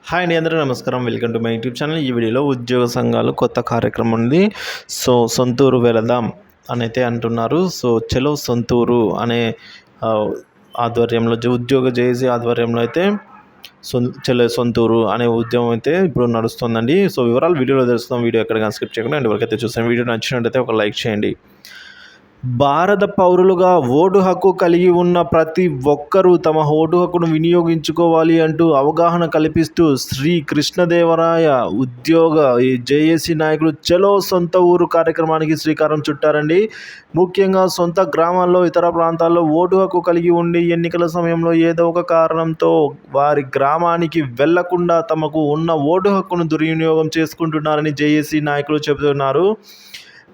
Hi అండి, అందరూ నమస్కారం. Welcome to my YouTube channel. ఈ వీడియోలో ఉద్యోగ సంఘాలు కొత్త కార్యక్రమం ఉంది. సొంతూరు వెళదాం అని అయితే అంటున్నారు. చలో సొంతూరు అనే ఆధ్వర్యంలో ఉద్యోగ జేఏసీ ఆధ్వర్యంలో అయితే చలో సొంతూరు అనే ఉద్యమం అయితే ఇప్పుడు నడుస్తుందండి. వివరాలు వీడియోలో తెలుసుకుందాం. వీడియో ఎక్కడ స్కిప్ చేయకుండా అండ్ ఎవరికైతే చూస్తాం వీడియో నచ్చినట్టయితే ఒక లైక్ చేయండి. భారత పౌరులుగా ఓటు హక్కు కలిగి ఉన్న ప్రతి ఒక్కరూ తమ ఓటు హక్కును వినియోగించుకోవాలి అంటూ అవగాహన కల్పిస్తూ శ్రీ కృష్ణదేవరాయ ఉద్యోగ జేఏసీ నాయకులు చలో సొంత ఊరు కార్యక్రమానికి శ్రీకారం చుట్టారండి. ముఖ్యంగా సొంత గ్రామాల్లో ఇతర ప్రాంతాల్లో ఓటు హక్కు కలిగి ఉండి ఎన్నికల సమయంలో ఏదో ఒక కారణంతో వారి గ్రామానికి వెళ్లకుండా తమకు ఉన్న ఓటు హక్కును దుర్వినియోగం చేసుకుంటున్నారని జేఏసీ నాయకులు చెబుతున్నారు.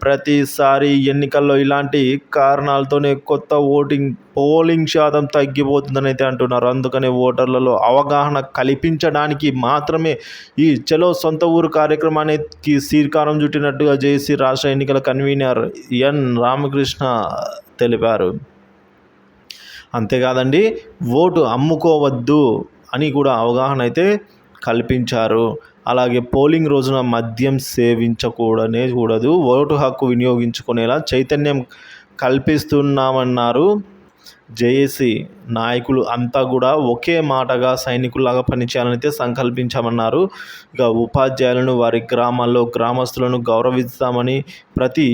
ప్రతిసారి ఎన్నికల్లో ఇలాంటి కారణాలతోనే పోలింగ్ శాతం తగ్గిపోతుందని అయితే అంటున్నారు. అందుకనే ఓటర్లలో అవగాహన కల్పించడానికి మాత్రమే ఈ చలో సొంత ఊరు కార్యక్రమానికి శ్రీకారం చుట్టినట్టుగా జేఏసీ రాష్ట్ర ఎన్నికల కన్వీనర్ ఎన్ రామకృష్ణ తెలిపారు. అంతేకాదండి, ఓటు అమ్ముకోవద్దు అని కూడా అవగాహన అయితే కల్పించారు. అలాగే పోలింగ్ రోజున మద్యం సేవించకూడదు, ఓటు హక్కు వినియోగించుకునేలా చైతన్యం కల్పిస్తున్నామన్నారు. జేఏసీ నాయకులు అంతా కూడా ఒకే మాటగా సైనికుల్లాగా పనిచేయాలని సంకల్పించామన్నారు. ఇక ఉపాధ్యాయులను వారి గ్రామాల్లో గ్రామస్తులను గౌరవిస్తామని, ప్రతి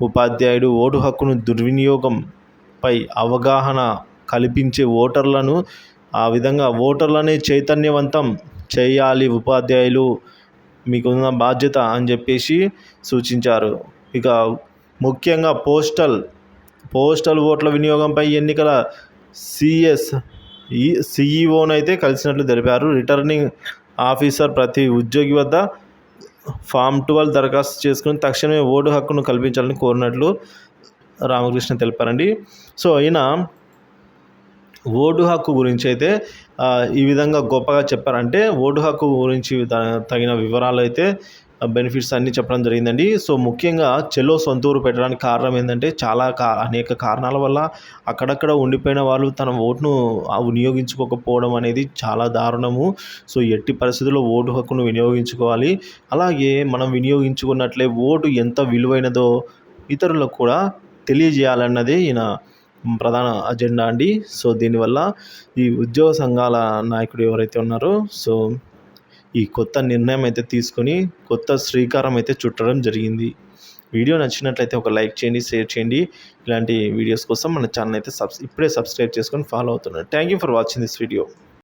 ఉపాధ్యాయుడు ఓటు హక్కును దుర్వినియోగంపై అవగాహన కల్పించే ఓటర్లను ఆ విధంగా ఓటర్లని చైతన్యవంతం చేయాలి, ఉపాధ్యాయులు మీకున్న బాధ్యత అని చెప్పేసి సూచించారు. ఇక ముఖ్యంగా పోస్టల్ ఓట్ల వినియోగంపై ఎన్నికల సిఈఓనైతే కలిసినట్లు తెలిపారు. రిటర్నింగ్ ఆఫీసర్ ప్రతి ఉద్యోగి వద్ద ఫామ్ 12 దరఖాస్తు చేసుకుని తక్షణమే ఓటు హక్కును కల్పించాలని కోరినట్లు రామకృష్ణ తెలిపారండి. ఈయన ఓటు హక్కు గురించి అయితే ఈ విధంగా గొప్పగా చెప్పారంటే, ఓటు హక్కు గురించి తగిన వివరాలు అయితే బెనిఫిట్స్ అన్నీ చెప్పడం జరిగిందండి. ముఖ్యంగా చలో సొంతూరు పెట్టడానికి కారణం ఏంటంటే, అనేక కారణాల వల్ల అక్కడక్కడ ఉండిపోయిన వాళ్ళు తన ఓటును వినియోగించుకోకపోవడం అనేది చాలా దారుణము. ఎట్టి పరిస్థితుల్లో ఓటు హక్కును వినియోగించుకోవాలి. అలాగే మనం వినియోగించుకున్నట్లే ఓటు ఎంత విలువైనదో ఇతరులకు కూడా తెలియజేయాలన్నదే ఈయన ప్రధాన అజెండా అండి. దీనివల్ల ఈ ఉద్యోగ సంఘాల నాయకుడు ఎవరైతే ఉన్నారో ఈ కొత్త నిర్ణయం అయితే తీసుకొని కొత్త శ్రీకారం అయితే చుట్టడం జరిగింది. వీడియో నచ్చినట్లయితే ఒక లైక్ చేయండి, షేర్ చేయండి. ఇలాంటి వీడియోస్ కోసం మన ఛానల్ అయితే ఇప్పుడే సబ్స్క్రైబ్ చేసుకొని ఫాలో అవుతున్నారు. Thank you for watching this video.